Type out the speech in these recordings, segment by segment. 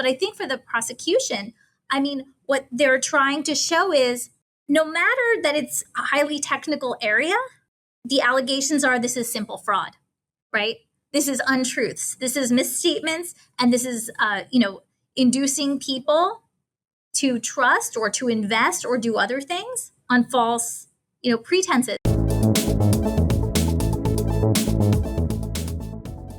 But I think for the prosecution, I mean, what they're trying to show is no matter that it's a highly technical area, the allegations are this is simple fraud, right? This is untruths. This is misstatements. And this is, inducing people to trust or to invest or do other things on false, pretenses.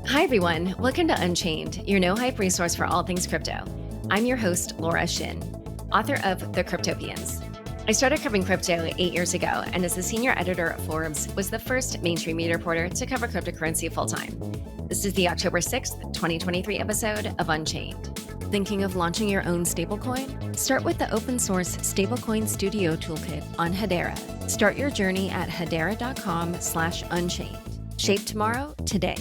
Hi, everyone. Welcome to Unchained, your no-hype resource for all things crypto. I'm your host, Laura Shin, author of The Cryptopians. I started covering crypto 8 years ago, and as the senior editor at Forbes, was the first mainstream media reporter to cover cryptocurrency full-time. This is the October 6th, 2023 episode of Unchained. Thinking of launching your own stablecoin? Start with the open source Stablecoin Studio Toolkit on Hedera. Start your journey at hedera.com/unchained. Shape tomorrow, today.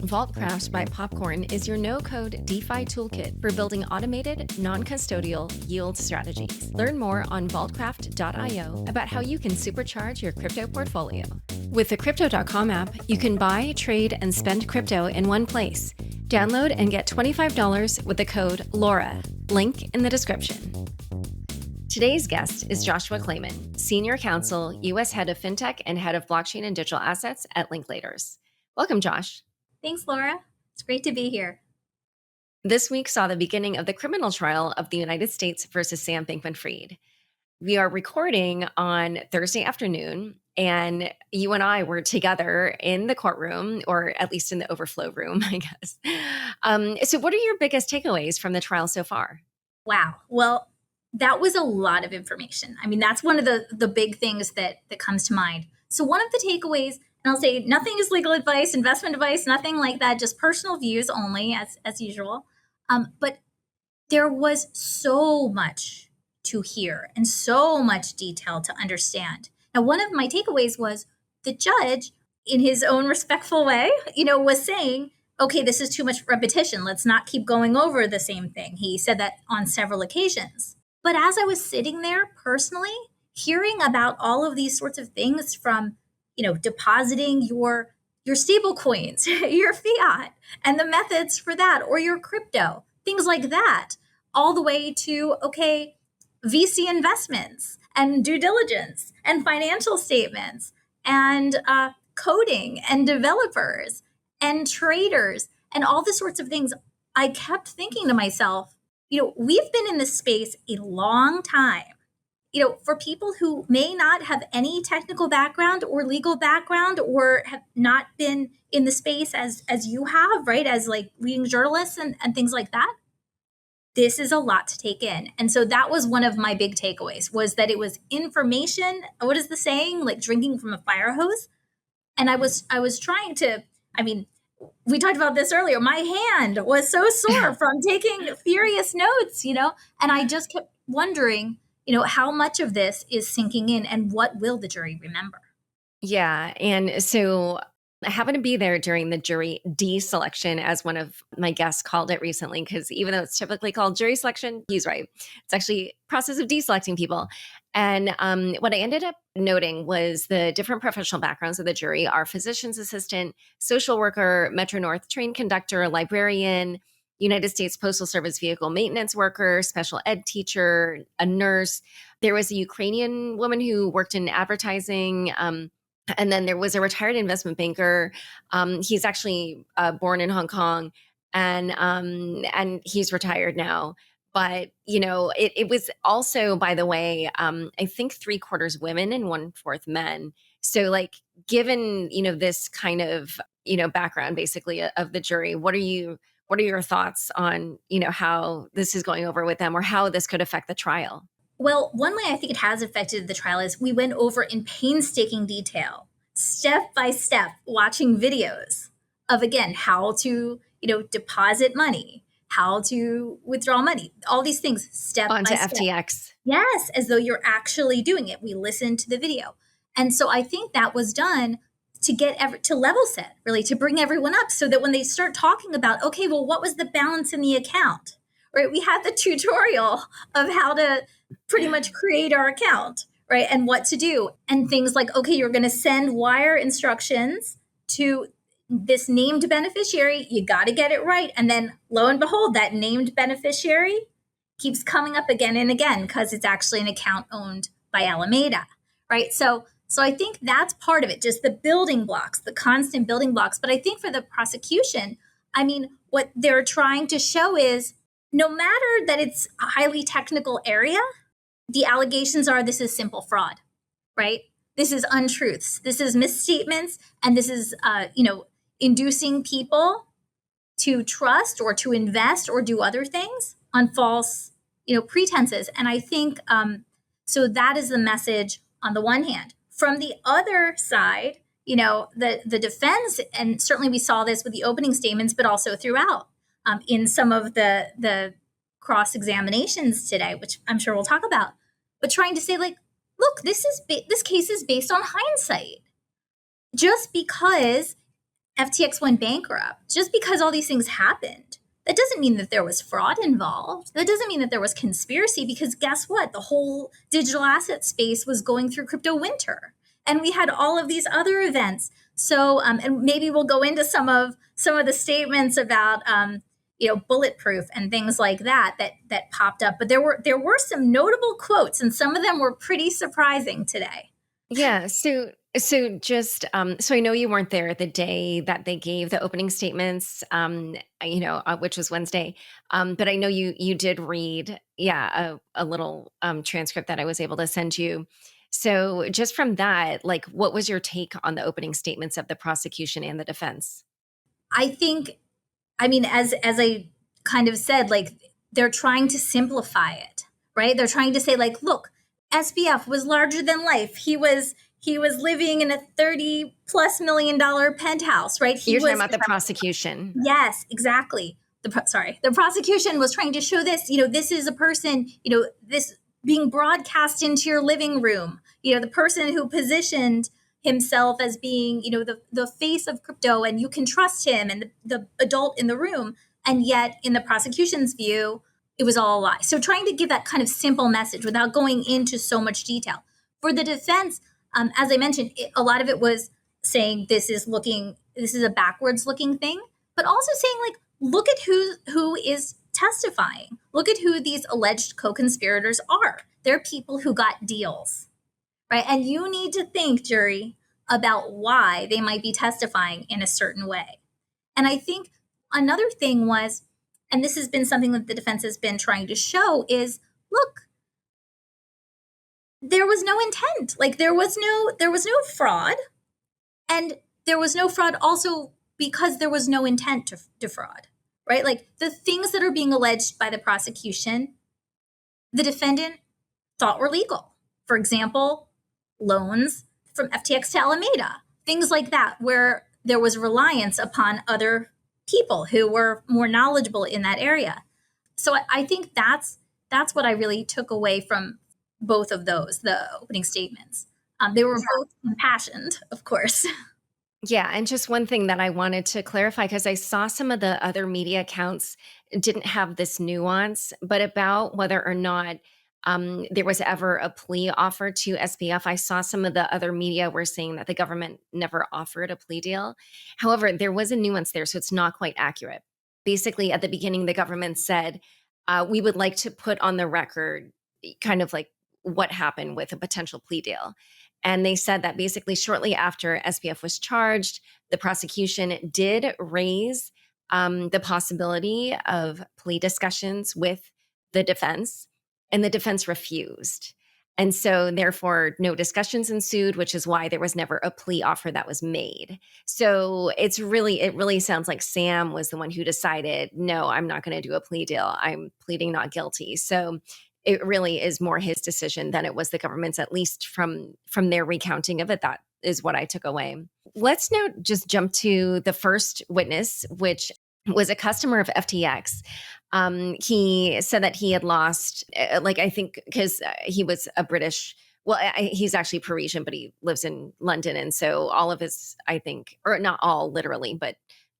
Vaultcraft by Popcorn is your no-code DeFi toolkit for building automated, non-custodial yield strategies. Learn more on vaultcraft.io about how you can supercharge your crypto portfolio. With the Crypto.com app, you can buy, trade, and spend crypto in one place. Download and get $25 with the code LAURA. Link in the description. Today's guest is Joshua Klayman, Senior Counsel, U.S. Head of FinTech and Head of Blockchain and Digital Assets at Linklaters. Welcome, Josh. Thanks, Laura. It's great to be here. This week saw the beginning of the criminal trial of the United States versus Sam Bankman-Fried. We are recording on Thursday afternoon, and you and I were together in the courtroom, or at least in the overflow room, I guess. So what are your biggest takeaways from the trial so far? Wow. Well, that was a lot of information. I mean, that's one of the big things that comes to mind. So one of the takeaways, and I'll say nothing is legal advice, investment advice, nothing like that, just personal views only, as usual. But there was so much to hear and so much detail to understand. Now, one of my takeaways was the judge, in his own respectful way, was saying, okay, this is too much repetition. Let's not keep going over the same thing. He said that on several occasions. But as I was sitting there personally, hearing about all of these sorts of things from depositing your stable coins, your fiat, and the methods for that, or your crypto, things like that, all the way to, okay, VC investments and due diligence and financial statements and coding and developers and traders and all the sorts of things. I kept thinking to myself, we've been in this space a long time. For people who may not have any technical background or legal background or have not been in the space as you have, right, as like leading journalists and things like that, this is a lot to take in. And so that was one of my big takeaways, was that it was information. What is the saying? Like drinking from a fire hose. And I was trying to, we talked about this earlier. My hand was so sore from taking furious notes, and I just kept wondering, how much of this is sinking in and what will the jury remember? Yeah. And so I happened to be there during the jury deselection, as one of my guests called it recently, because even though it's typically called jury selection, he's right. It's actually a process of deselecting people. And what I ended up noting was the different professional backgrounds of the jury are physician's assistant, social worker, Metro North train conductor, librarian, United States Postal Service vehicle maintenance worker, special ed teacher, a nurse. There was a Ukrainian woman who worked in advertising. And then there was a retired investment banker. He's actually born in Hong Kong, and he's retired now. But, it was also, by the way, I think 3/4 women and 1/4 men. So given, this kind of, background basically of the jury, what are your thoughts on, how this is going over with them or how this could affect the trial? Well, one way I think it has affected the trial is we went over in painstaking detail, step by step, watching videos of, again, how to, deposit money, how to withdraw money, all these things step onto by step. FTX. Yes, as though you're actually doing it. We listened to the video. And so I think that was done to get to level set, really, to bring everyone up so that when they start talking about, okay, well, what was the balance in the account, right? We had the tutorial of how to pretty much create our account, right? And what to do. And things like, okay, you're going to send wire instructions to this named beneficiary, you got to get it right. And then lo and behold, that named beneficiary keeps coming up again and again because it's actually an account owned by Alameda, right? So I think that's part of it, just the building blocks, the constant building blocks. But I think for the prosecution, I mean, what they're trying to show is no matter that it's a highly technical area, the allegations are this is simple fraud, right? This is untruths. This is misstatements. And this is, inducing people to trust or to invest or do other things on false, pretenses. And I think, so that is the message on the one hand. From the other side, the defense, and certainly we saw this with the opening statements, but also throughout in some of the cross examinations today, which I'm sure we'll talk about, but trying to say like, look, this case is based on hindsight. Just because FTX went bankrupt, just because all these things happened, that doesn't mean that there was fraud involved. That doesn't mean that there was conspiracy, because guess what? The whole digital asset space was going through crypto winter, and we had all of these other events. So, and maybe we'll go into some of the statements about, bulletproof and things like that popped up. But there were some notable quotes, and some of them were pretty surprising today. Yeah. So just so I know you weren't there the day that they gave the opening statements, which was Wednesday. But I know you did read, a little transcript that I was able to send you. So just from that, like, what was your take on the opening statements of the prosecution and the defense? I think, as I kind of said, like, they're trying to simplify it, right? They're trying to say, like, look, SBF was larger than life. He was living in a $30+ million penthouse, right? You're talking about the prosecution. Yes, exactly. The prosecution was trying to show this, this is a person, this being broadcast into your living room, the person who positioned himself as being, the face of crypto, and you can trust him, and the adult in the room. And yet in the prosecution's view, it was all a lie. So trying to give that kind of simple message without going into so much detail. For the defense, as I mentioned, a lot of it was saying this is a backwards looking thing, but also saying, like, look at who is testifying. Look at who these alleged co-conspirators are. They're people who got deals, right? And you need to think, jury, about why they might be testifying in a certain way. And I think another thing was, and this has been something that the defense has been trying to show, is, look, there was no intent. Like, there was no fraud, and there was no fraud also because there was no intent to defraud, right? Like, the things that are being alleged by the prosecution, the defendant thought were legal. For example, loans from FTX to Alameda, things like that, where there was reliance upon other people who were more knowledgeable in that area. So I think that's what I really took away from both of those, the opening statements. They were both impassioned, of course. Yeah. And just one thing that I wanted to clarify, because I saw some of the other media accounts didn't have this nuance, but about whether or not there was ever a plea offered to SBF. I saw some of the other media were saying that the government never offered a plea deal. However, there was a nuance there, so it's not quite accurate. Basically, at the beginning, the government said, we would like to put on the record kind of like what happened with a potential plea deal. And they said that basically shortly after SBF was charged, the prosecution did raise the possibility of plea discussions with the defense, and the defense refused. And so therefore, no discussions ensued, which is why there was never a plea offer that was made. So it really sounds like Sam was the one who decided, no, I'm not going to do a plea deal. I'm pleading not guilty. So it really is more his decision than it was the government's, at least from their recounting of it. That is what I took away. Let's now just jump to the first witness, which was a customer of FTX. He said that he had lost, I think, because he was a British, he's actually Parisian, but he lives in London. And so all of his, I think, or not all literally, but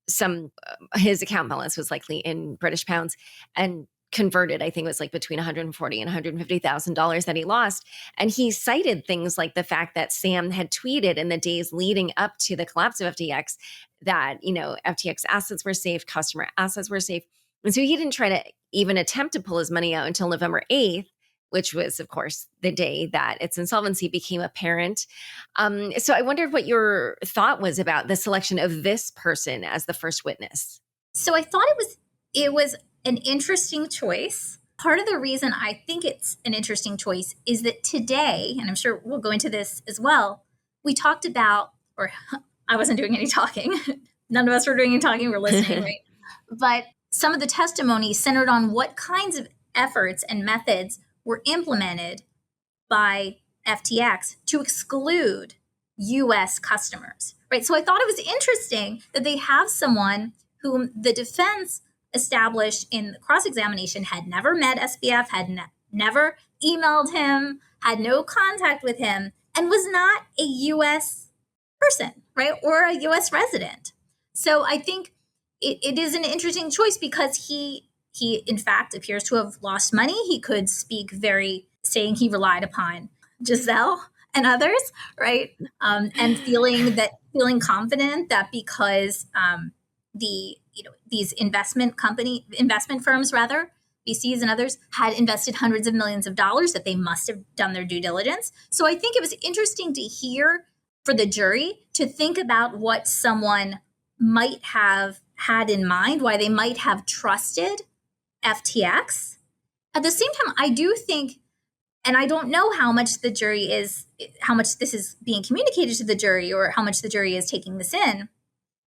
some, his account balance was likely in British pounds. And converted, I think it was like between $140,000 and $150,000 that he lost. And he cited things like the fact that Sam had tweeted in the days leading up to the collapse of FTX that, FTX assets were safe, customer assets were safe. And so he didn't try to even attempt to pull his money out until November 8th, which was, of course, the day that its insolvency became apparent. So I wondered what your thought was about the selection of this person as the first witness. So I thought it was an interesting choice. Part of the reason I think it's an interesting choice is that today, and I'm sure we'll go into this as well, we talked about, or I wasn't doing any talking. None of us were doing any talking, we're listening, right? But some of the testimonies centered on what kinds of efforts and methods were implemented by FTX to exclude US customers, right? So I thought it was interesting that they have someone whom the defense established in the cross-examination had never met SBF, had never emailed him, had no contact with him, and was not a US person, right? Or a US resident. So I think it is an interesting choice because he in fact appears to have lost money. He could speak saying he relied upon Giselle and others, right? And feeling confident that because these investment firms, VCs and others, had invested hundreds of millions of dollars, that they must have done their due diligence. So I think it was interesting to hear for the jury to think about what someone might have had in mind, why they might have trusted FTX. At the same time, I do think, and I don't know how much this is being communicated to the jury or how much the jury is taking this in.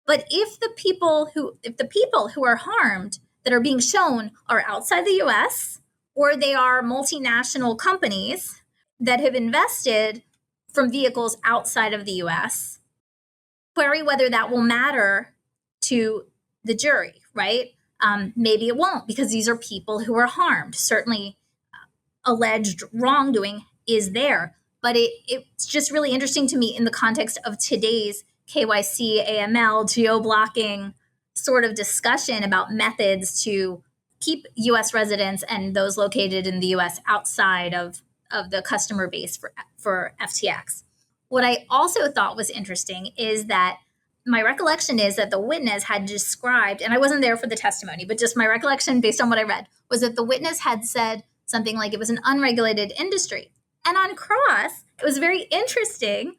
But if the people who are harmed that are being shown are outside the US, or they are multinational companies that have invested from vehicles outside of the US, query whether that will matter to the jury, right? Maybe it won't, because these are people who are harmed. Certainly alleged wrongdoing is there, but it's just really interesting to me in the context of today's KYC, AML, geo-blocking sort of discussion about methods to keep US residents and those located in the US outside of the customer base for FTX. What I also thought was interesting is that my recollection is that the witness had described, and I wasn't there for the testimony, but just my recollection based on what I read, was that the witness had said something like it was an unregulated industry. And on cross, it was very interesting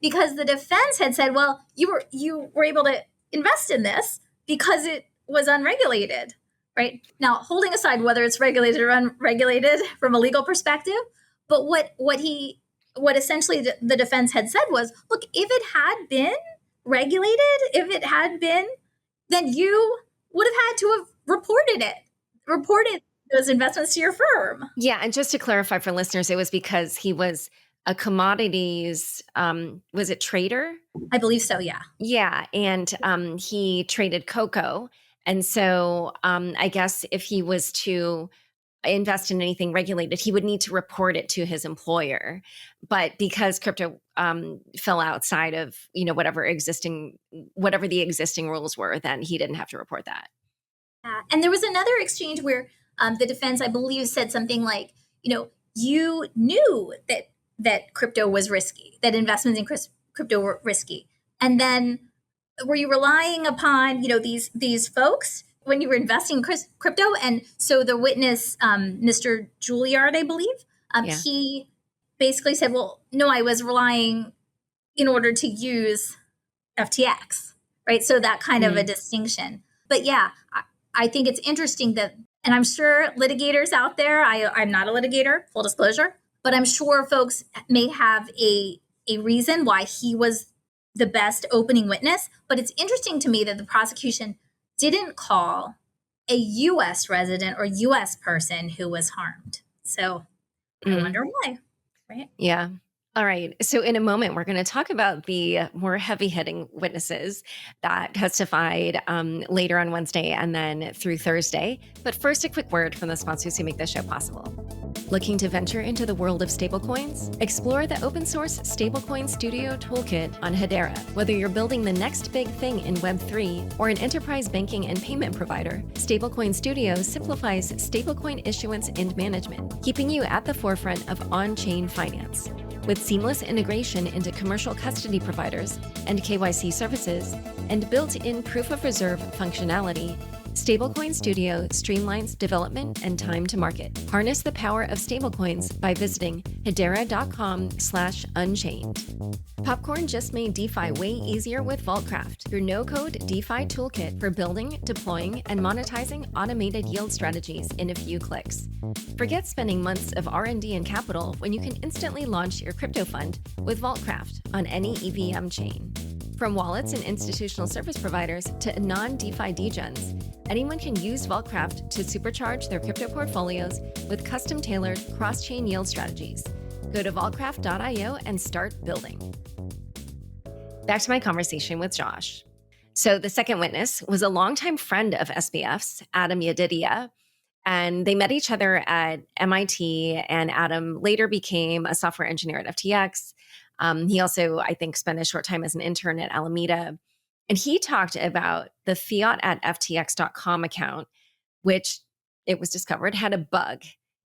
because the defense had said, well, you were able to invest in this because it was unregulated, right? Now, holding aside whether it's regulated or unregulated from a legal perspective, but what essentially the defense had said was, look, if it had been regulated, then you would have had to have reported those investments to your firm. Yeah, and just to clarify for listeners, it was because he was a commodities, was it trader? I believe so, yeah. Yeah, and he traded cocoa. And so I guess if he was to invest in anything regulated, he would need to report it to his employer. But because crypto fell outside of, whatever the existing rules were, then he didn't have to report that. And there was another exchange where the defense, I believe, said something like, you knew that crypto was risky, that investments in crypto were risky. And then were you relying upon, these folks when you were investing in crypto? And so the witness, Mr. Juilliard, I believe, he basically said, well, no, I was relying in order to use FTX, right? So that kind of a distinction. But yeah, I think it's interesting that, and I'm sure litigators out there, I'm not a litigator, full disclosure, but I'm sure folks may have a reason why he was the best opening witness. But it's interesting to me that the prosecution didn't call a U.S. resident or U.S. person who was harmed. So I wonder why, right? Yeah. All right. So in a moment, we're going to talk about the more heavy-hitting witnesses that testified later on Wednesday and then through Thursday. But first, a quick word from the sponsors who make this show possible. Looking to venture into the world of stablecoins? Explore the open source Stablecoin Studio Toolkit on Hedera. Whether you're building the next big thing in Web3 or an enterprise banking and payment provider, Stablecoin Studio simplifies stablecoin issuance and management, keeping you at the forefront of on-chain finance. With seamless integration into commercial custody providers and KYC services, and built-in proof of reserve functionality, Stablecoin Studio streamlines development and time to market. Harness the power of stablecoins by visiting hedera.com/unchained. Popcorn just made DeFi way easier with Vaultcraft, your no-code DeFi toolkit for building, deploying, and monetizing automated yield strategies in a few clicks. Forget spending months of R&D and capital when you can instantly launch your crypto fund with Vaultcraft on any EVM chain. From wallets and institutional service providers to non-DeFi degens, anyone can use Vaultcraft to supercharge their crypto portfolios with custom-tailored cross-chain yield strategies. Go to vaultcraft.io and start building. Back to my conversation with Josh. So the second witness was a longtime friend of SBF's, Adam Yedidia, and they met each other at MIT, and Adam later became a software engineer at FTX. He also, I think, spent a short time as an intern at Alameda. And he talked about the fiat at FTX.com account, which it was discovered had a bug.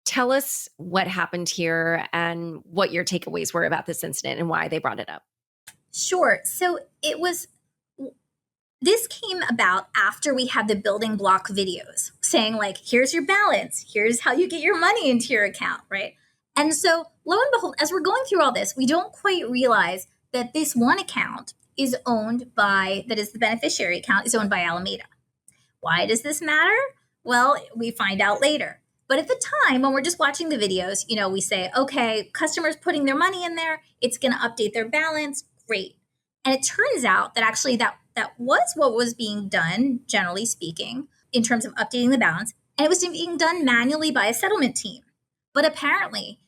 Tell us what happened here and what your takeaways were about this incident and why they brought it up. Sure. So this came about after we had the building block videos saying, like, here's your balance, here's how you get your money into your account, right? And so lo and behold, as we're going through all this, we don't quite realize that this one account is owned by, that is the beneficiary account, is owned by Alameda. Why does this matter? Well, we find out later. But at the time, when we're just watching the videos, we say, okay, customers putting their money in there, it's going to update their balance. Great. And it turns out that actually that was what was being done, generally speaking, in terms of updating the balance. And it was being done manually by a settlement team. But apparently,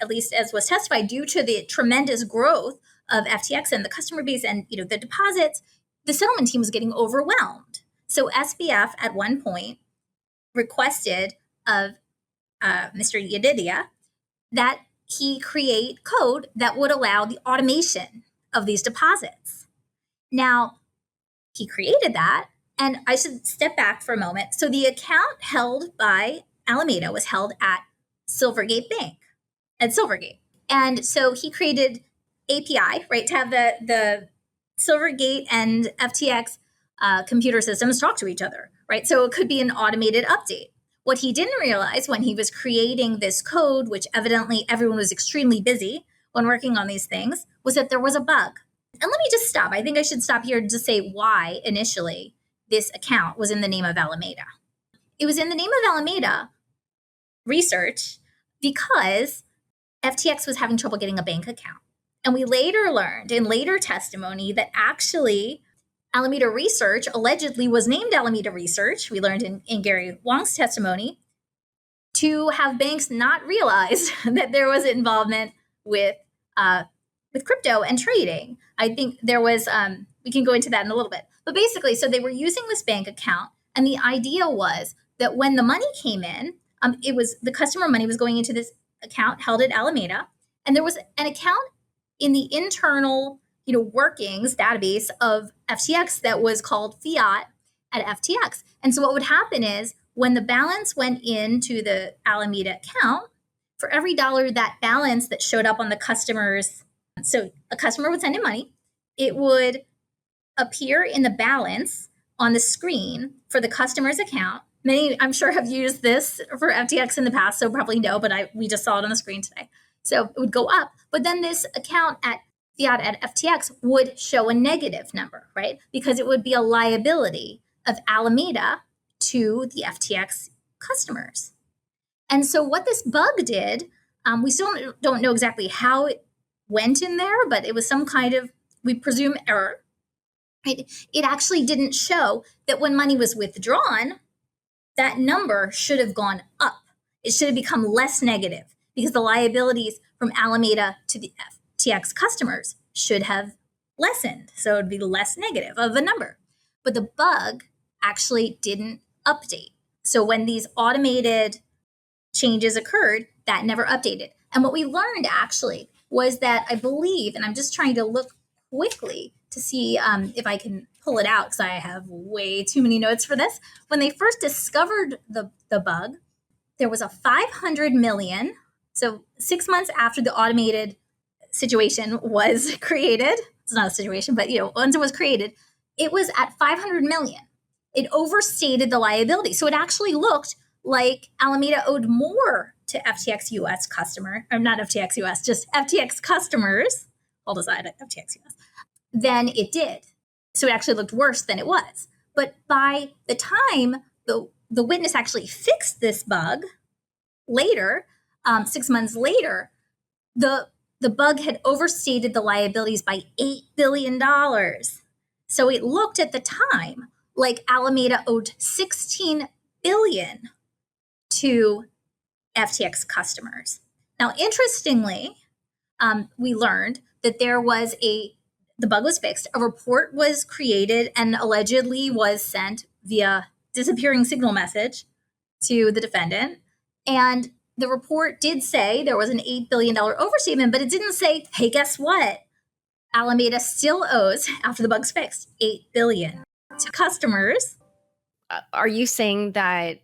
at least as was testified, due to the tremendous growth of FTX and the customer base and the deposits, the settlement team was getting overwhelmed. So SBF at one point requested of Mr. Yedidia that he create code that would allow the automation of these deposits. Now, he created that, and I should step back for a moment. So the account held by Alameda was held at Silvergate Bank, at Silvergate. And so he created API, right, to have the Silvergate and FTX computer systems talk to each other, right? So it could be an automated update. What he didn't realize when he was creating this code, which evidently everyone was extremely busy when working on these things, was that there was a bug. And let me just stop. I think I should stop here to say why initially this account was in the name of Alameda. It was in the name of Alameda Research because FTX was having trouble getting a bank account. And we later learned in later testimony that actually Alameda Research allegedly was named Alameda Research. We learned in Gary Wang's testimony to have banks not realized that there was involvement with crypto and trading. I think there was, we can go into that in a little bit. But basically, so they were using this bank account. And the idea was that when the money came in, it was the customer money was going into this account held at Alameda. And there was an account in the internal workings database of FTX that was called fiat at FTX. And so what would happen is when the balance went into the Alameda account, for every dollar that balance that showed up on the customer's, so a customer would send in money, it would appear in the balance on the screen for the customer's account. Many, I'm sure, have used this for FTX in the past, so probably no, but we just saw it on the screen today. So it would go up. But then this account at fiat at FTX would show a negative number, right? Because it would be a liability of Alameda to the FTX customers. And so what this bug did, we still don't know exactly how it went in there, but it was some kind of, we presume, error. It actually didn't show that when money was withdrawn, that number should have gone up. It should have become less negative because the liabilities from Alameda to the FTX customers should have lessened. So it would be less negative of the number. But the bug actually didn't update. So when these automated changes occurred, that never updated. And what we learned actually was that I believe, and I'm just trying to look quickly to see if I can pull it out because I have way too many notes for this. When they first discovered the bug, there was a 500 million. So 6 months after the automated situation was created, it's not a situation, but once it was created, it was at 500 million. It overstated the liability. So it actually looked like Alameda owed more to FTX US customer, or not FTX US, just FTX customers, hold aside FTX US, than it did. So it actually looked worse than it was. But by the time the witness actually fixed this bug later, 6 months later, the bug had overstated the liabilities by $8 billion. So it looked at the time like Alameda owed $16 billion to FTX customers. Now, interestingly, we learned that the bug was fixed, a report was created and allegedly was sent via disappearing signal message to the defendant. And the report did say there was an $8 billion overstatement, but it didn't say, hey, guess what? Alameda still owes, after the bug's fixed, $8 billion to customers. Are you saying that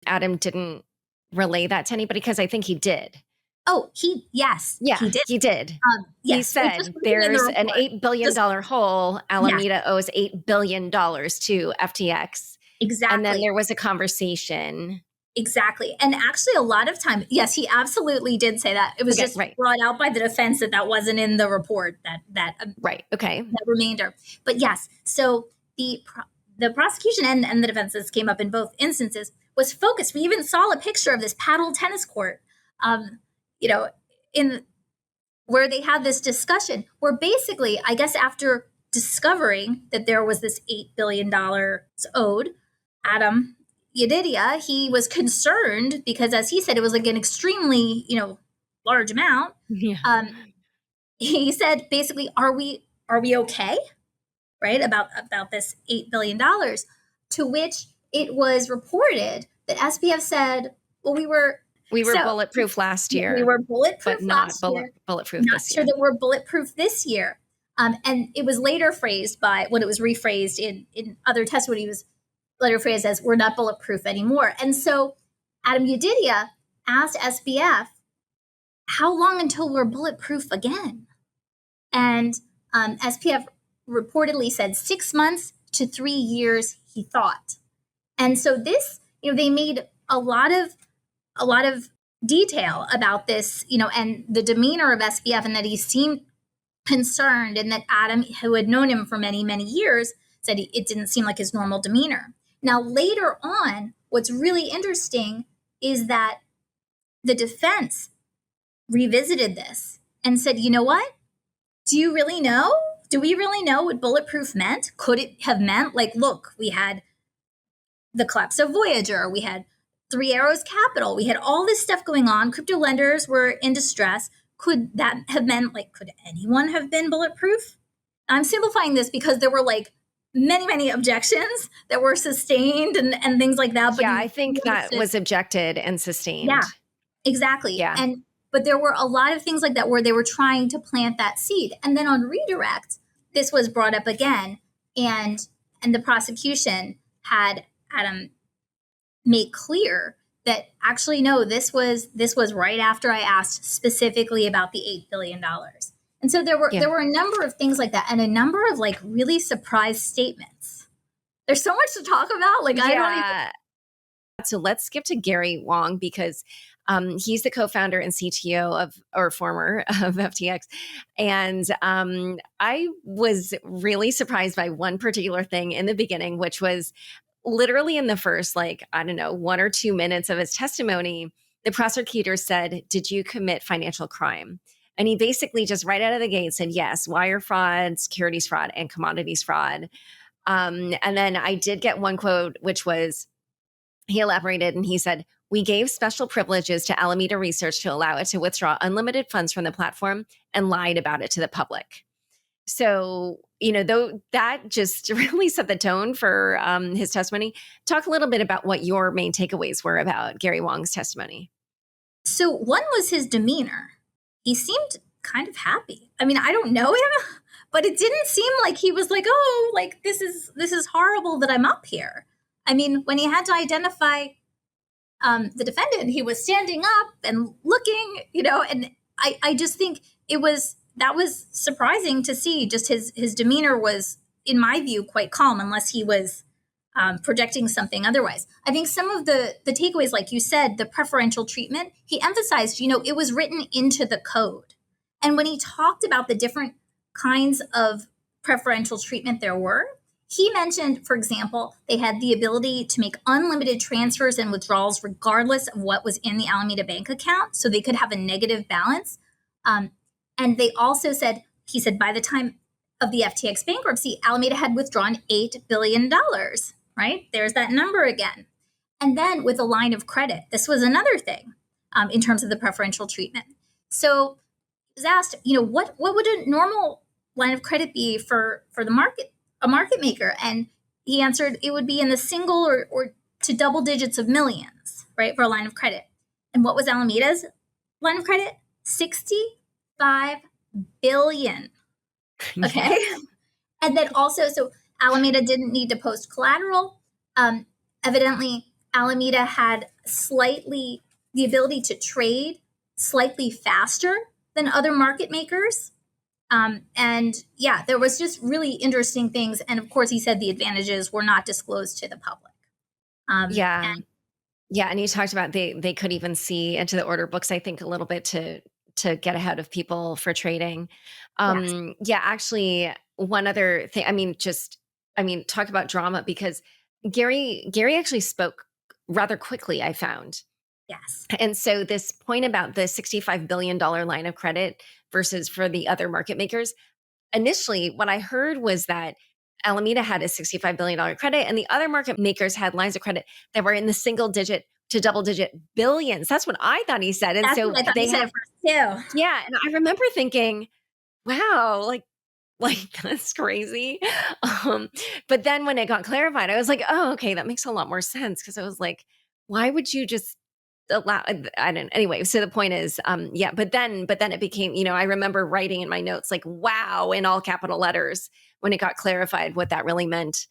Adam didn't relay that to anybody? Because I think he did. Oh, yes, yeah, he did. He did. Yes, he said there's an $8 billion hole. Alameda owes $8 billion to FTX. Exactly. And then there was a conversation. Exactly. And actually a lot of time, yes, he absolutely did say that. It was brought out by the defense that wasn't in the report, that right. Okay. That remainder. But yes, so the prosecution and the defenses came up in both instances was focused. We even saw a picture of this paddle tennis court, in where they had this discussion where basically, I guess after discovering that there was this $8 billion owed, Adam Yedidia, he was concerned because, as he said, it was like an extremely, large amount. Yeah. He said, basically, are we okay, right, about this $8 billion? To which it was reported that SBF said, well, we were bulletproof last year. We were bulletproof but not last year. Bulletproof not this sure year. that we're bulletproof this year. And it was later phrased when it was rephrased in other testimony, it was later phrased as we're not bulletproof anymore. And so Adam Yedidia asked SBF, how long until we're bulletproof again? And SPF reportedly said 6 months to 3 years, he thought. And so this, they made a lot of detail about this, and the demeanor of SPF, and that he seemed concerned, and that Adam, who had known him for many, many years, said it didn't seem like his normal demeanor. Now, later on, what's really interesting is that the defense revisited this and said, you know what? Do you really know? Do we really know what bulletproof meant? Could it have meant, like, look, we had the collapse of Voyager, we had Three Arrows Capital, we had all this stuff going on, crypto lenders were in distress. Could that have meant, could anyone have been bulletproof? I'm simplifying this because there were many, many objections that were sustained and things like that. But yeah, I think that was objected and sustained. Yeah, exactly. Yeah. But there were a lot of things like that where they were trying to plant that seed. And then on redirect, this was brought up again, and the prosecution had Adam make clear that actually, no, this was right after I asked specifically about the $8 billion. And so there were a number of things like that, and a number of really surprise statements. There's so much to talk about. I don't even. So let's skip to Gary Wang, because he's the co-founder and CTO former of FTX. And I was really surprised by one particular thing in the beginning, which was literally in the first, 1 or 2 minutes of his testimony, the prosecutor said, did you commit financial crime? And he basically just right out of the gate said, yes, wire fraud, securities fraud, and commodities fraud. And then I did get one quote, which was, he elaborated and he said, we gave special privileges to Alameda Research to allow it to withdraw unlimited funds from the platform and lied about it to the public. So, though that just really set the tone for his testimony. Talk a little bit about what your main takeaways were about Gary Wang's testimony. So one was his demeanor. He seemed kind of happy. I mean, I don't know him, but it didn't seem like he was like, oh, like this is horrible that I'm up here. I mean, when he had to identify the defendant, he was standing up and looking, and I just think that was surprising to see. Just his demeanor was, in my view, quite calm, unless he was projecting something otherwise. I think some of the takeaways, like you said, the preferential treatment, he emphasized, it was written into the code. And when he talked about the different kinds of preferential treatment there were, he mentioned, for example, they had the ability to make unlimited transfers and withdrawals regardless of what was in the Alameda bank account, so they could have a negative balance. And they also said, he said, by the time of the FTX bankruptcy, Alameda had withdrawn $8 billion, right? There's that number again. And then with a line of credit, this was another thing in terms of the preferential treatment. So he was asked, what would a normal line of credit be for the market, a market maker? And he answered it would be in the single or to double digits of millions, right, for a line of credit. And what was Alameda's line of credit? $65 billion. Okay. And then also, so Alameda didn't need to post collateral. Evidently, Alameda had the ability to trade slightly faster than other market makers. And yeah, there was just really interesting things. And of course, he said the advantages were not disclosed to the public. Yeah. And he talked about they could even see into the order books, I think, a little bit to get ahead of people for trading. Yes. Yeah, actually, one other thing, talk about drama, because Gary actually spoke rather quickly, I found. Yes. And so this point about the $65 billion line of credit versus for the other market makers, initially what I heard was that Alameda had a $65 billion credit and the other market makers had lines of credit that were in the single digit to double digit billions. That's what I thought he said. And That's so what I thought they he said had, at first too. yeah. And I remember thinking, wow, like that's crazy. But then when it got clarified, I was like, oh, okay, that makes a lot more sense. Cause I was like, why would you just allow, I don't, anyway. So the point is, but then it became, I remember writing in my notes, like, wow, in all capital letters when it got clarified what that really meant.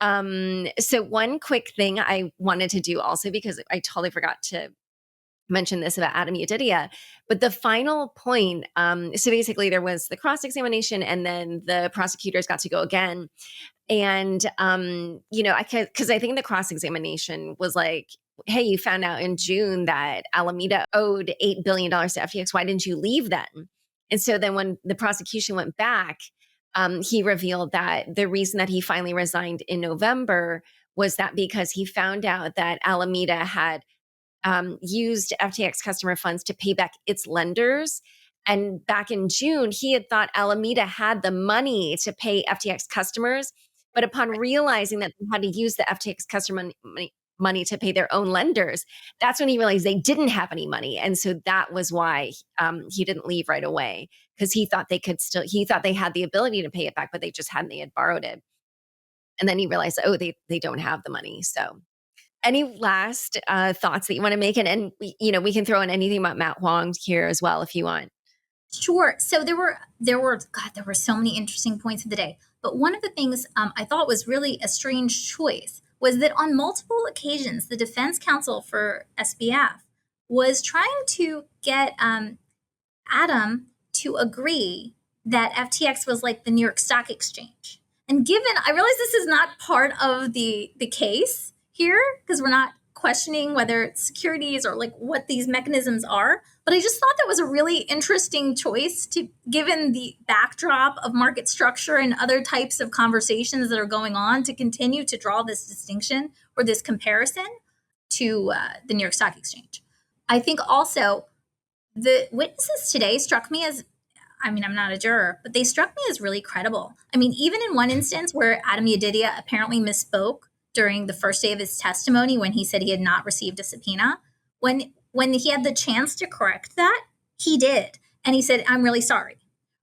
So one quick thing I wanted to do also, because I totally forgot to mention this about Adam Yedidia, but the final point, so basically there was the cross-examination and then the prosecutors got to go again. And, because I think the cross-examination was like, hey, you found out in June that Alameda owed $8 billion to FTX. Why didn't you leave then? And so then when the prosecution went back, he revealed that the reason that he finally resigned in November was that because he found out that Alameda had used FTX customer funds to pay back its lenders. And back in June, he had thought Alameda had the money to pay FTX customers. But upon realizing that they had to use the FTX customer money to pay their own lenders, that's when he realized they didn't have any money. And so that was why he didn't leave right away, because he thought they had the ability to pay it back, but they had borrowed it. And then he realized, oh, they don't have the money. So any last thoughts that you want to make? And we can throw in anything about Matt Huang here as well, if you want. Sure. So there were so many interesting points of the day. But one of the things I thought was really a strange choice was that on multiple occasions, the defense counsel for SBF was trying to get Adam to agree that FTX was like the New York Stock Exchange. And I realize this is not part of the case here, because we're not questioning whether it's securities or like what these mechanisms are. But I just thought that was a really interesting choice given the backdrop of market structure and other types of conversations that are going on, to continue to draw this distinction or this comparison to the New York Stock Exchange. I think also the witnesses today struck me as, I'm not a juror, but they struck me as really credible. Even in one instance where Adam Yedidia apparently misspoke during the first day of his testimony when he said he had not received a subpoena, when he had the chance to correct that, he did. And he said, I'm really sorry,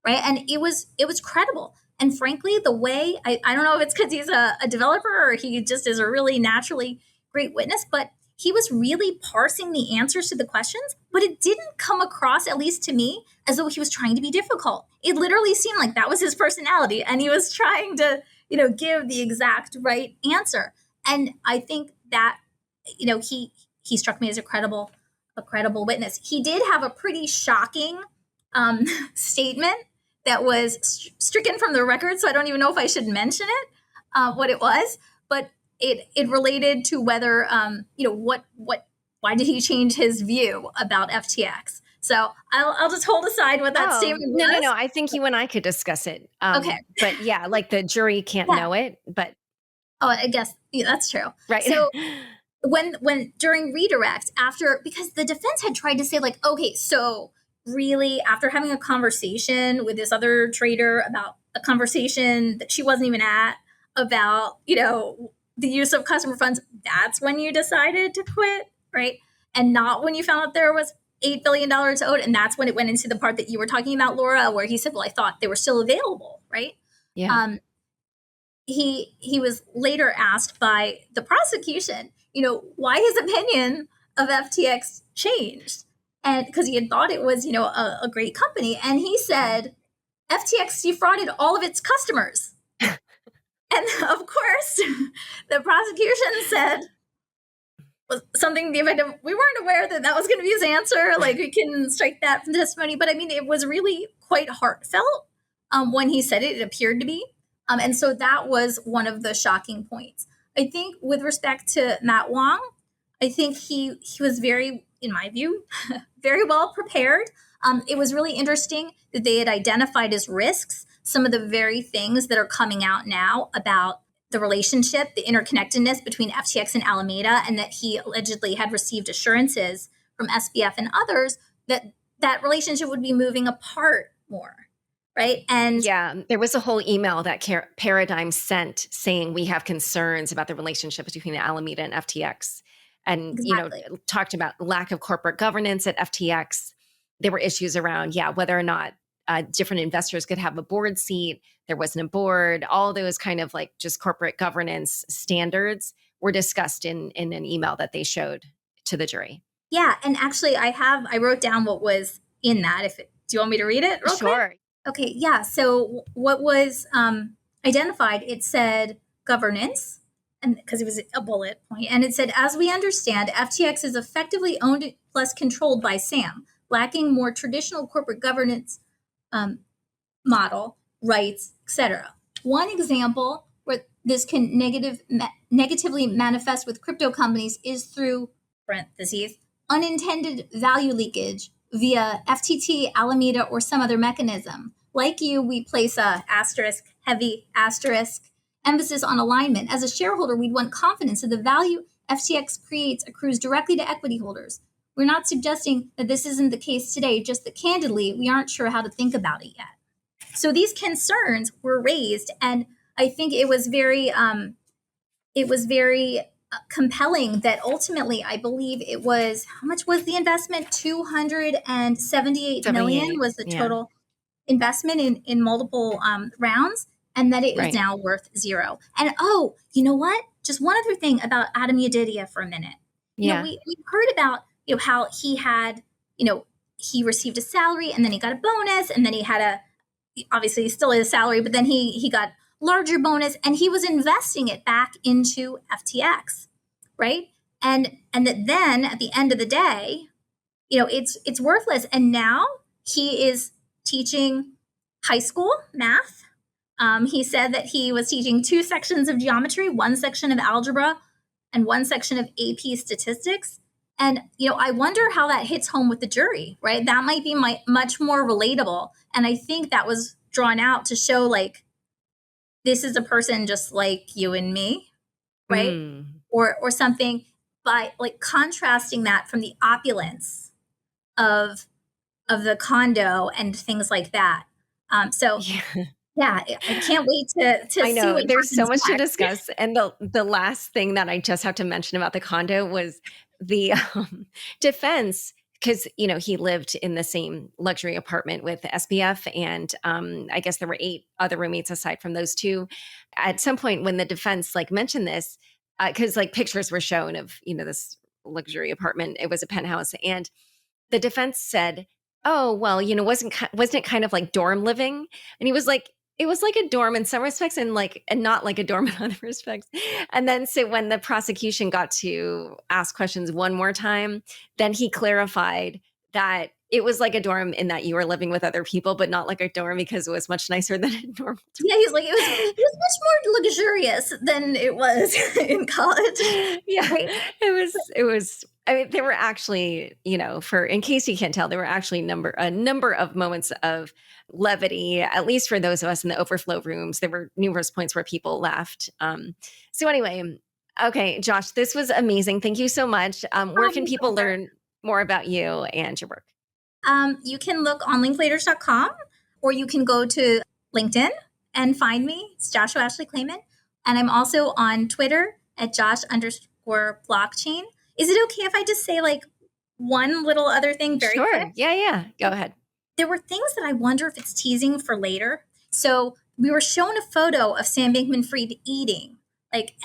right? And it was credible. And frankly, the way, I don't know if it's because he's a developer or he just is a really naturally great witness, but he was really parsing the answers to the questions, but it didn't come across, at least to me, as though he was trying to be difficult. It literally seemed like that was his personality, and he was trying to, give the exact right answer. And I think that, he struck me as a credible witness. He did have a pretty shocking statement that was stricken from the record, so I don't even know if I should mention it, what it was, but it related to whether, why did he change his view about FTX? So I'll just hold aside what that statement was. No. I think you and I could discuss it. Okay. But yeah, like the jury can't know it, but. Oh, I guess that's true. Right. So when during redirect, because the defense had tried to say like, okay, so really after having a conversation with this other trader about a conversation that she wasn't even at about, the use of customer funds, that's when you decided to quit, right? And not when you found out there was $8 billion owed. And that's when it went into the part that you were talking about, Laura, where he said, well, I thought they were still available, right? Yeah. He was later asked by the prosecution, why his opinion of FTX changed. And because he had thought it was, a great company. And he said, FTX defrauded all of its customers. And of course, the prosecution said something to the effect of, we weren't aware that was going to be his answer. Like, we can strike that from the testimony. But I mean, it was really quite heartfelt when he said it. It appeared to be. And so that was one of the shocking points. I think with respect to Matt Huang, I think he was very, in my view, very well prepared. It was really interesting that they had identified as risks some of the very things that are coming out now about the relationship, the interconnectedness between FTX and Alameda, and that he allegedly had received assurances from SBF and others that that relationship would be moving apart more. Right. And yeah, there was a whole email that Paradigm sent saying we have concerns about the relationship between Alameda and FTX, and exactly. Talked about lack of corporate governance at FTX. There were issues around whether or not different investors could have a board seat. There wasn't a board. All those kind of like just corporate governance standards were discussed in an email that they showed to the jury. Yeah, and actually, I wrote down what was in that. Do you want me to read it? Real Sure. Quick? Okay, yeah. So what was identified, it said governance, and because it was a bullet point, and it said, as we understand, FTX is effectively owned plus controlled by Sam, lacking more traditional corporate governance model, rights, etc. One example where this can negatively manifest with crypto companies is through, parentheses, unintended value leakage via FTT, Alameda, or some other mechanism. Like you, we place a asterisk, heavy asterisk, emphasis on alignment. As a shareholder, we'd want confidence that the value FTX creates accrues directly to equity holders. We're not suggesting that this isn't the case today, just that candidly, we aren't sure how to think about it yet. So these concerns were raised, and I think it was very compelling that ultimately, I believe it was, how much was the investment? $278 million was the total investment in multiple rounds, and that it was now worth zero. And you know what? Just one other thing about Adam Yedidia for a minute. We heard about how he had, he received a salary, and then he got a bonus, and then he had obviously still a salary, but then he got larger bonus, and he was investing it back into FTX, right? And that then at the end of the day, it's worthless. And now he is teaching high school math. He said that he was teaching 2 sections of geometry, 1 section of algebra, and 1 section of AP statistics. And, I wonder how that hits home with the jury, right? That might be much more relatable. And I think that was drawn out to show, like, this is a person just like you and me, right? Or something, by like contrasting that from the opulence of the condo and things like that. Yeah, I can't wait to I know see there's so much to discuss. And the last thing that I just have to mention about the condo was the defense, because he lived in the same luxury apartment with SBF, and I guess there were 8 other roommates aside from those 2. At some point, when the defense mentioned this, because pictures were shown of this luxury apartment. It was a penthouse. And the defense said, oh, well, wasn't it kind of like dorm living? And he was like, it was like a dorm in some respects and not like a dorm in other respects. And then so when the prosecution got to ask questions one more time, then he clarified that it was like a dorm in that you were living with other people, but not like a dorm because it was much nicer than a normal dorm. Yeah, he's like, it was much more luxurious than it was in college. Yeah, Right? it was. I mean, there were actually, in case you can't tell, there were actually a number of moments of levity, at least for those of us in the overflow rooms. There were numerous points where people laughed. So anyway, okay, Josh, this was amazing. Thank you so much. Where can people learn more about you and your work? You can look on Linklaters.com, or you can go to LinkedIn and find me. It's Joshua Ashley Klayman. And I'm also on Twitter at Josh_blockchain. Is it okay if I just say like one little other thing very Sure. quick? Yeah. Go ahead. There were things that I wonder if it's teasing for later. So we were shown a photo of Sam Bankman-Fried eating,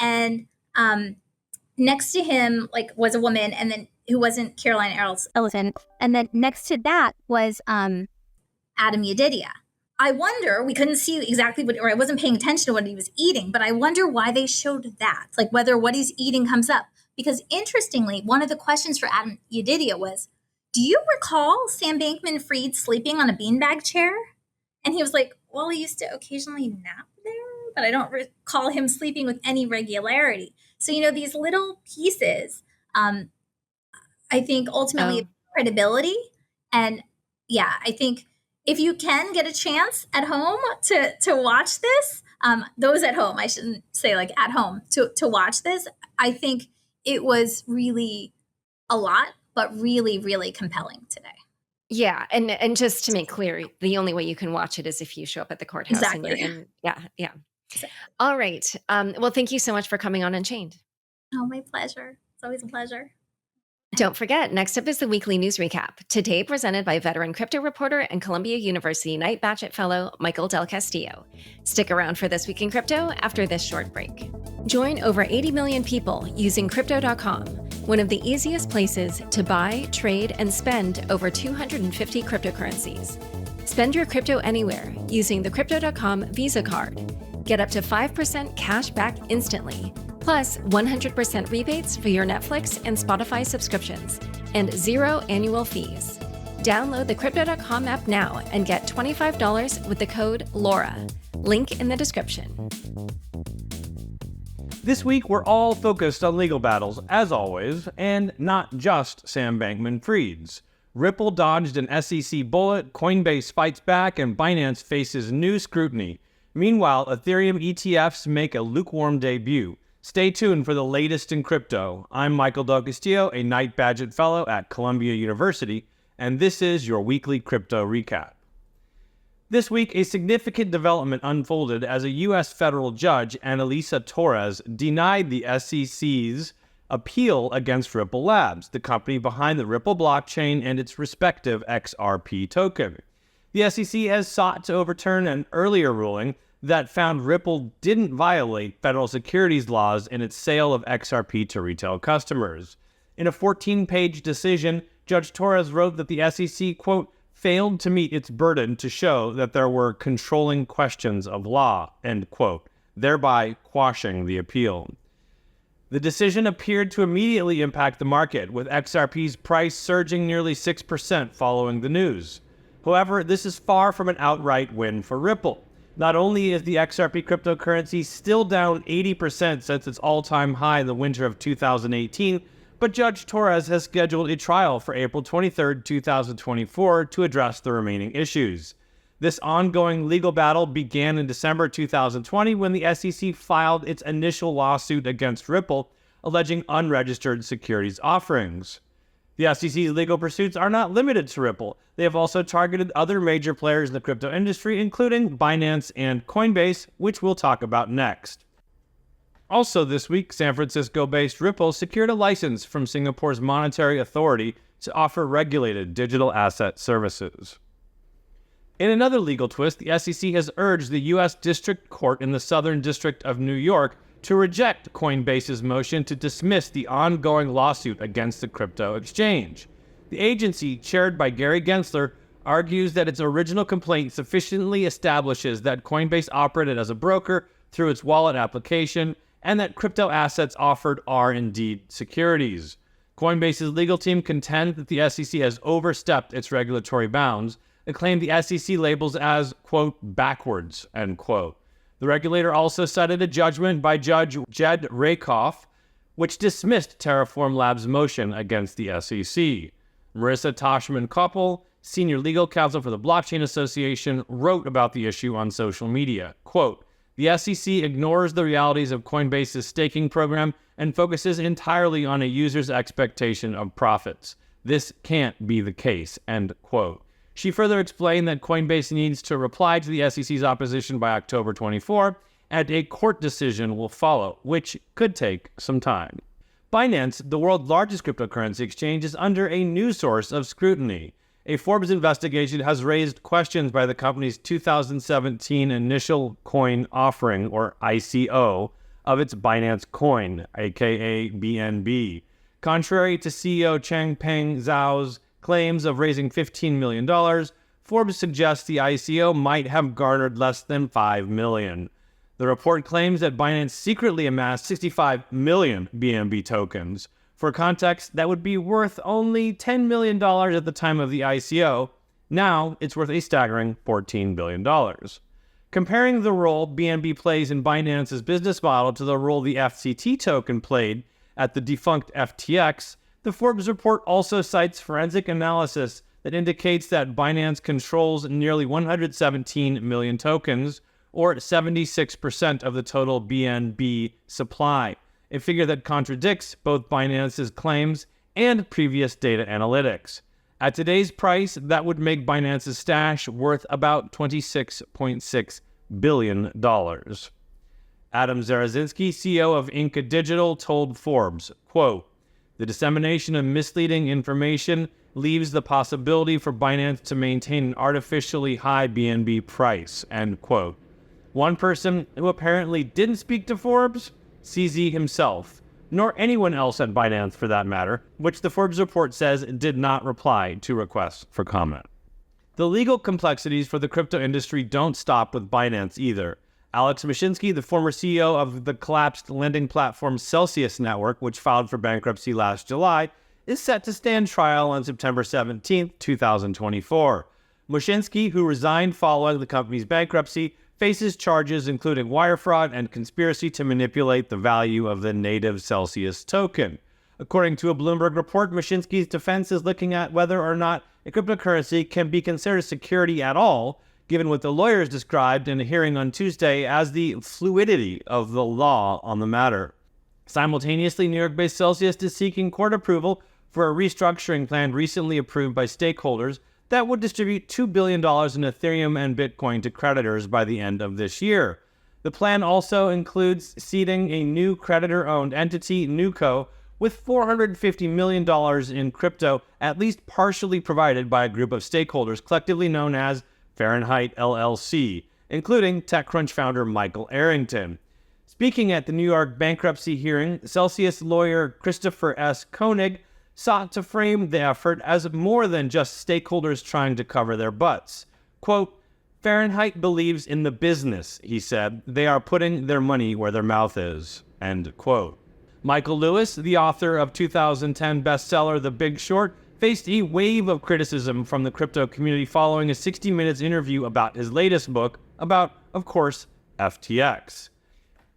and next to him was a woman, and then who wasn't Caroline Ellison, and then next to that was Adam Yedidia. I wonder, we couldn't see exactly or I wasn't paying attention to what he was eating, but I wonder why they showed that, whether what he's eating comes up. Because interestingly, one of the questions for Adam Yedidia was, do you recall Sam Bankman-Fried sleeping on a beanbag chair? And he was like, well, he used to occasionally nap there, but I don't recall him sleeping with any regularity. So, these little pieces, I think ultimately credibility. And yeah, I think if you can get a chance at home to watch this, those at home, I shouldn't say at home, to watch this, I think it was really a lot, but really, really compelling today. Yeah. And just to make clear, the only way you can watch it is if you show up at the courthouse. Exactly. And you're in. Yeah. Exactly. All right. Well, thank you so much for coming on Unchained. Oh, my pleasure. It's always a pleasure. Don't forget, next up is the weekly news recap, today presented by veteran crypto reporter and Columbia University Knight Bagehot Fellow Michael Del Castillo. Stick around for This Week in Crypto after this short break. Join over 80 million people using Crypto.com, one of the easiest places to buy, trade, and spend over 250 cryptocurrencies. Spend your crypto anywhere using the Crypto.com Visa card. Get up to 5% cash back instantly, plus 100% rebates for your Netflix and Spotify subscriptions, and 0 annual fees. Download the Crypto.com app now and get $25 with the code LAURA. Link in the description. This week, we're all focused on legal battles, as always, and not just Sam Bankman-Fried's. Ripple dodged an SEC bullet, Coinbase fights back, and Binance faces new scrutiny. Meanwhile, Ethereum ETFs make a lukewarm debut. Stay tuned for the latest in crypto. I'm Michael Del Castillo, a Knight Bagehot Fellow at Columbia University, and this is your weekly crypto recap. This week, a significant development unfolded as a U.S. federal judge, Annalisa Torres, denied the SEC's appeal against Ripple Labs, the company behind the Ripple blockchain and its respective XRP token. The SEC has sought to overturn an earlier ruling that found Ripple didn't violate federal securities laws in its sale of XRP to retail customers. In a 14-page decision, Judge Torres wrote that the SEC, quote, failed to meet its burden to show that there were controlling questions of law, end quote, thereby quashing the appeal. The decision appeared to immediately impact the market, with XRP's price surging nearly 6% following the news. However, this is far from an outright win for Ripple. Not only is the XRP cryptocurrency still down 80% since its all-time high in the winter of 2018, but Judge Torres has scheduled a trial for April 23, 2024 to address the remaining issues. This ongoing legal battle began in December 2020 when the SEC filed its initial lawsuit against Ripple, alleging unregistered securities offerings. The SEC's legal pursuits are not limited to Ripple. They have also targeted other major players in the crypto industry, including Binance and Coinbase, which we'll talk about next. Also this week, San Francisco-based Ripple secured a license from Singapore's Monetary Authority to offer regulated digital asset services. In another legal twist, the SEC has urged the U.S. District Court in the Southern District of New York to reject Coinbase's motion to dismiss the ongoing lawsuit against the crypto exchange. The agency, chaired by Gary Gensler, argues that its original complaint sufficiently establishes that Coinbase operated as a broker through its wallet application and that crypto assets offered are indeed securities. Coinbase's legal team contends that the SEC has overstepped its regulatory bounds and claimed the SEC labels as, quote, backwards, end quote. The regulator also cited a judgment by Judge Jed Rakoff, which dismissed Terraform Labs' motion against the SEC. Marissa Tashman-Koppel, senior legal counsel for the Blockchain Association, wrote about the issue on social media. Quote, the SEC ignores the realities of Coinbase's staking program and focuses entirely on a user's expectation of profits. This can't be the case, end quote. She further explained that Coinbase needs to reply to the SEC's opposition by October 24, and a court decision will follow, which could take some time. Binance, the world's largest cryptocurrency exchange, is under a new source of scrutiny. A Forbes investigation has raised questions by the company's 2017 initial coin offering, or ICO, of its Binance Coin, aka BNB. Contrary to CEO Changpeng Zhao's claims of raising $15 million, Forbes suggests the ICO might have garnered less than $5 million. The report claims that Binance secretly amassed 65 million BNB tokens. For context, that would be worth only $10 million at the time of the ICO. Now, it's worth a staggering $14 billion. Comparing the role BNB plays in Binance's business model to the role the FCT token played at the defunct FTX, the Forbes report also cites forensic analysis that indicates that Binance controls nearly 117 million tokens, or 76% of the total BNB supply, a figure that contradicts both Binance's claims and previous data analytics. At today's price, that would make Binance's stash worth about $26.6 billion. Adam Zarazinski, CEO of Inca Digital, told Forbes, quote, the dissemination of misleading information leaves the possibility for Binance to maintain an artificially high BNB price, end quote. One person who apparently didn't speak to Forbes, CZ himself, nor anyone else at Binance for that matter, which the Forbes report says did not reply to requests for comment. The legal complexities for the crypto industry don't stop with Binance either. Alex Mashinsky, the former CEO of the collapsed lending platform Celsius Network, which filed for bankruptcy last July, is set to stand trial on September 17, 2024. Mashinsky, who resigned following the company's bankruptcy, faces charges including wire fraud and conspiracy to manipulate the value of the native Celsius token. According to a Bloomberg report, Mashinsky's defense is looking at whether or not a cryptocurrency can be considered security at all, given what the lawyers described in a hearing on Tuesday as the fluidity of the law on the matter. Simultaneously, New York-based Celsius is seeking court approval for a restructuring plan recently approved by stakeholders that would distribute $2 billion in Ethereum and Bitcoin to creditors by the end of this year. The plan also includes seeding a new creditor-owned entity, NewCo, with $450 million in crypto, at least partially provided by a group of stakeholders collectively known as Fahrenheit LLC, including TechCrunch founder Michael Arrington. Speaking at the New York bankruptcy hearing, Celsius lawyer Christopher S. Koenig sought to frame the effort as more than just stakeholders trying to cover their butts. Quote, Fahrenheit believes in the business, he said. They are putting their money where their mouth is, end quote. Michael Lewis, the author of 2010 bestseller The Big Short, faced a wave of criticism from the crypto community following a 60 Minutes interview about his latest book about, of course, FTX.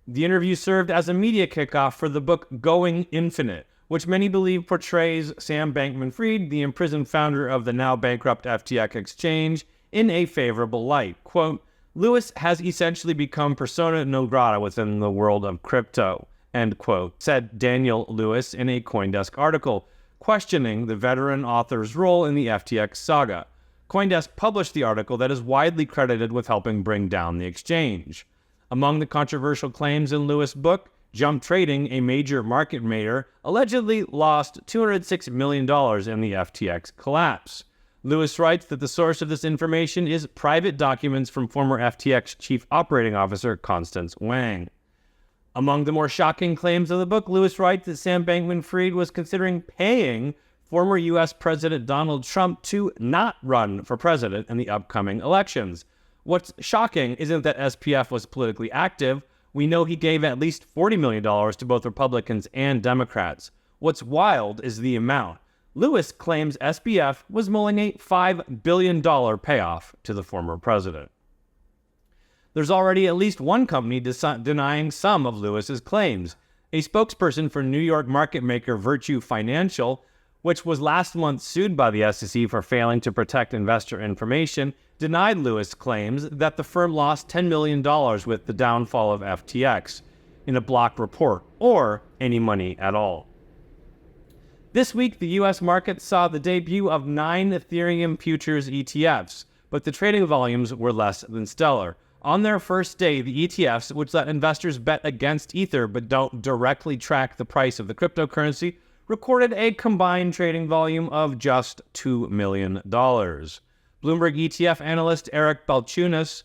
The interview served as a media kickoff for the book Going Infinite, which many believe portrays Sam Bankman-Fried, the imprisoned founder of the now bankrupt FTX exchange, in a favorable light. Quote, Lewis has essentially become persona non grata within the world of crypto, end quote, said Daniel Lewis in a CoinDesk article, questioning the veteran author's role in the FTX saga. CoinDesk published the article that is widely credited with helping bring down the exchange. Among the controversial claims in Lewis' book, Jump Trading, a major market maker, allegedly lost $206 million in the FTX collapse. Lewis writes that the source of this information is private documents from former FTX chief operating officer Constance Wang. Among the more shocking claims of the book, Lewis writes that Sam Bankman-Fried was considering paying former U.S. President Donald Trump to not run for president in the upcoming elections. What's shocking isn't that SPF was politically active. We know he gave at least $40 million to both Republicans and Democrats. What's wild is the amount. Lewis claims SPF was mulling a $5 billion payoff to the former president. There's already at least one company denying some of Lewis's claims. A spokesperson for New York market maker Virtue Financial, which was last month sued by the SEC for failing to protect investor information, denied Lewis' claims that the firm lost $10 million with the downfall of FTX in a block report, or any money at all. This week, the U.S. market saw the debut of 9 Ethereum futures ETFs, but the trading volumes were less than stellar. On their first day, the ETFs, which let investors bet against Ether but don't directly track the price of the cryptocurrency, recorded a combined trading volume of just $2 million. Bloomberg ETF analyst Eric Balchunas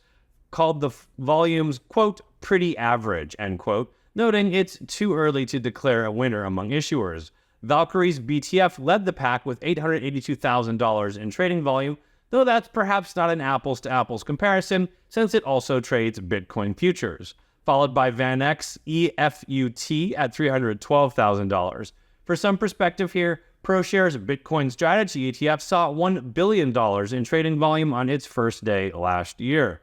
called the volumes, quote, pretty average, end quote, noting it's too early to declare a winner among issuers. Valkyrie's BTF led the pack with $882,000 in trading volume, though that's perhaps not an apples-to-apples comparison since it also trades Bitcoin futures, followed by VanEck's EFUT at $312,000. For some perspective here, ProShares Bitcoin Strategy ETF saw $1 billion in trading volume on its first day last year.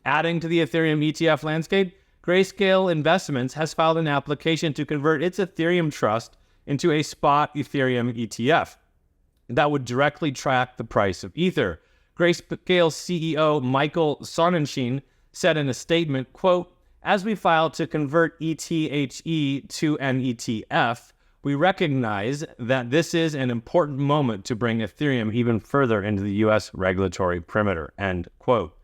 Adding to the Ethereum ETF landscape, Grayscale Investments has filed an application to convert its Ethereum trust into a spot Ethereum ETF that would directly track the price of Ether. Grayscale CEO Michael Sonnenschein said in a statement, quote, as we file to convert ETHE to an ETF, we recognize that this is an important moment to bring Ethereum even further into the U.S. regulatory perimeter, end quote.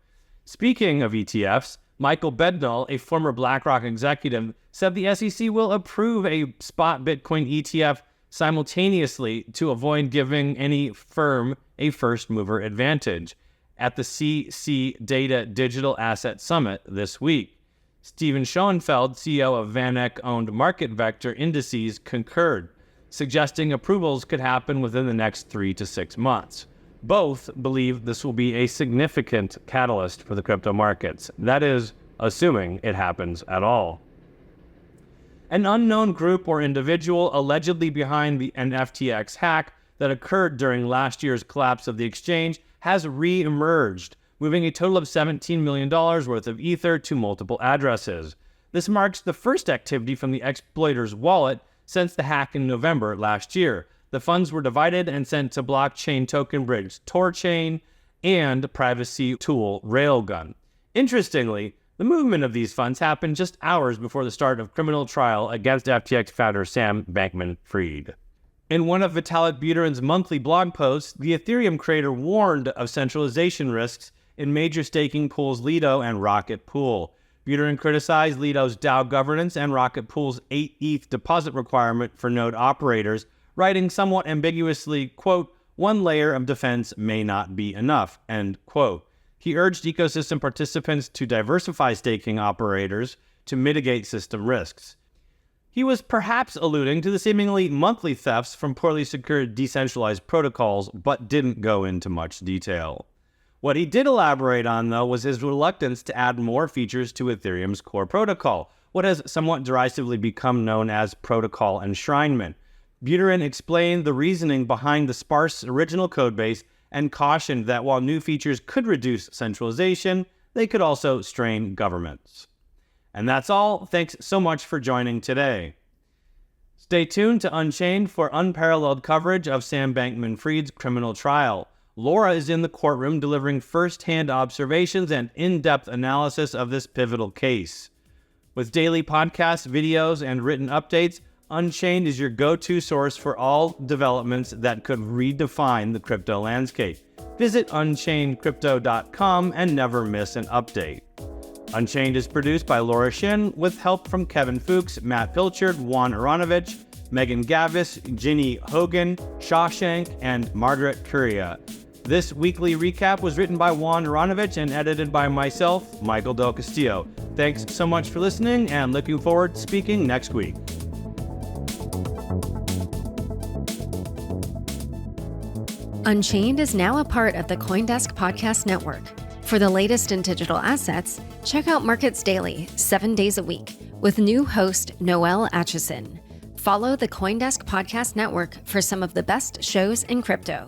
Speaking of ETFs, Michael Bednall, a former BlackRock executive, said the SEC will approve a spot Bitcoin ETF simultaneously to avoid giving any firm a first-mover advantage at the CC Data Digital Asset Summit this week. Steven Schoenfeld, CEO of VanEck-owned Market Vector Indices, concurred, suggesting approvals could happen within the next 3 to 6 months. Both believe this will be a significant catalyst for the crypto markets. That is, assuming it happens at all. An unknown group or individual allegedly behind an FTX hack that occurred during last year's collapse of the exchange has re-emerged, moving a total of $17 million worth of Ether to multiple addresses. This marks the first activity from the exploiter's wallet since the hack in November last year. The funds were divided and sent to blockchain token bridge TorChain and privacy tool Railgun. Interestingly, the movement of these funds happened just hours before the start of criminal trial against FTX founder Sam Bankman-Fried. In one of Vitalik Buterin's monthly blog posts, the Ethereum creator warned of centralization risks in major staking pools Lido and Rocket Pool. Buterin criticized Lido's DAO governance and Rocket Pool's 8 ETH deposit requirement for node operators, writing somewhat ambiguously, quote, one layer of defense may not be enough, end quote. He urged ecosystem participants to diversify staking operators to mitigate system risks. He was perhaps alluding to the seemingly monthly thefts from poorly secured decentralized protocols, but didn't go into much detail. What he did elaborate on, though, was his reluctance to add more features to Ethereum's core protocol, what has somewhat derisively become known as protocol enshrinement. Buterin explained the reasoning behind the sparse original codebase and cautioned that while new features could reduce centralization, they could also strain governments. And that's all. Thanks so much for joining today. Stay tuned to Unchained for unparalleled coverage of Sam Bankman-Fried's criminal trial. Laura is in the courtroom delivering first-hand observations and in-depth analysis of this pivotal case. With daily podcasts, videos, and written updates, Unchained is your go-to source for all developments that could redefine the crypto landscape. Visit unchainedcrypto.com and never miss an update. Unchained is produced by Laura Shin with help from Kevin Fuchs, Matt Pilchard, Juan Aronovich, Megan Gavis, Ginny Hogan, Shawshank, and Margaret Curia. This weekly recap was written by Juan Aronovich and edited by myself, Michael Del Castillo. Thanks so much for listening, and looking forward to speaking next week. Unchained is now a part of the CoinDesk Podcast Network. For the latest in digital assets, check out Markets Daily, 7 days a week, with new host Noel Atchison. Follow the CoinDesk Podcast Network for some of the best shows in crypto.